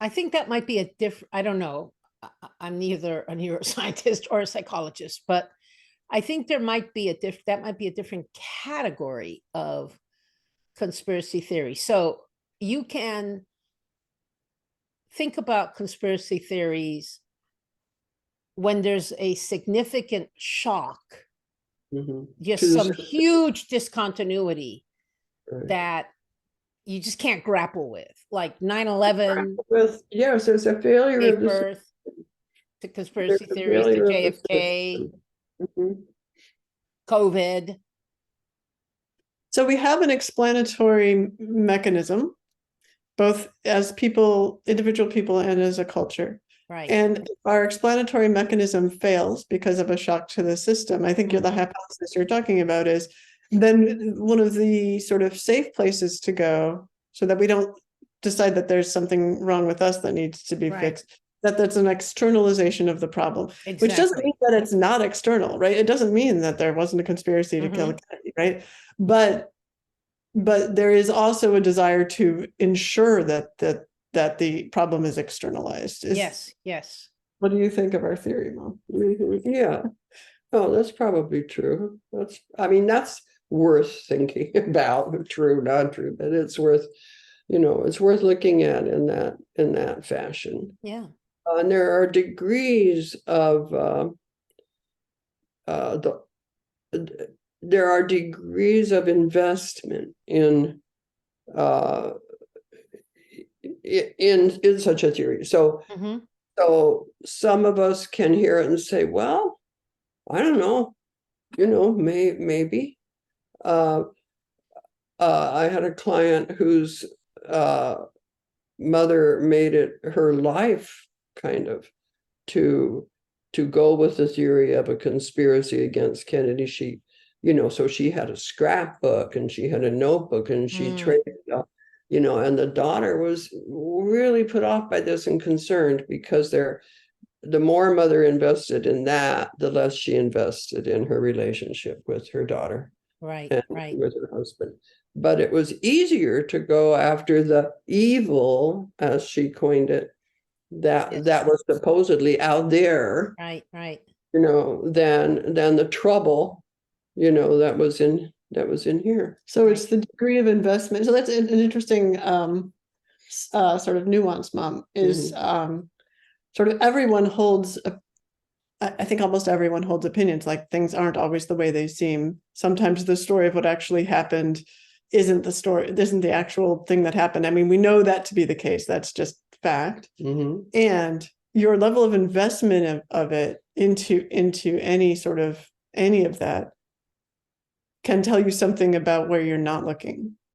I think that might be a different, I don't know. I'm neither a neuroscientist or a psychologist, but I think there might be that might be a different category of conspiracy theory. So you can think about conspiracy theories when there's a significant shock, just To the some system, huge discontinuity right. that you just can't grapple with, like 9/11 With yes, there's a failure of gave the system. birth to There's conspiracy a theories, to failure of the JFK, system. Mhm. COVID. So we have an explanatory mechanism, both as people, individual people, and as a culture. Right. And if our explanatory mechanism fails because of a shock to the system, I think the hypothesis you're talking about is then one of the sort of safe places to go so that we don't decide that there's something wrong with us that needs to be fixed, that's an externalization of the problem, which doesn't mean that it's not external, right? It doesn't mean that there wasn't a conspiracy to kill Kennedy, right? But there is also a desire to ensure that the problem is externalized. Yes. What do you think of our theory, Mom? Yeah. Oh, that's probably true. That's worth thinking about, true, not true, but it's worth, it's worth looking at in that fashion. Yeah. And there are degrees of there are degrees of investment in such a theory. So some of us can hear it and say, well, I don't know, maybe. I had a client whose mother made it her life kind of to go with the theory of a conspiracy against Kennedy. So she had a scrapbook and she had a notebook and she traded up, and the daughter was really put off by this and concerned because the more mother invested in that, the less she invested in her relationship with her daughter. Right. With her husband. But it was easier to go after the evil, as she coined it, that was supposedly out there. Right. Than the trouble, that was in here. So it's the degree of investment. So that's an interesting sort of nuance, Mom, is sort of everyone holds I think almost everyone holds opinions, like things aren't always the way they seem. Sometimes the story of what actually happened isn't the actual thing that happened. I mean, we know that to be the case. That's just fact. And your level of investment of it into any of that can tell you something about where you're not looking.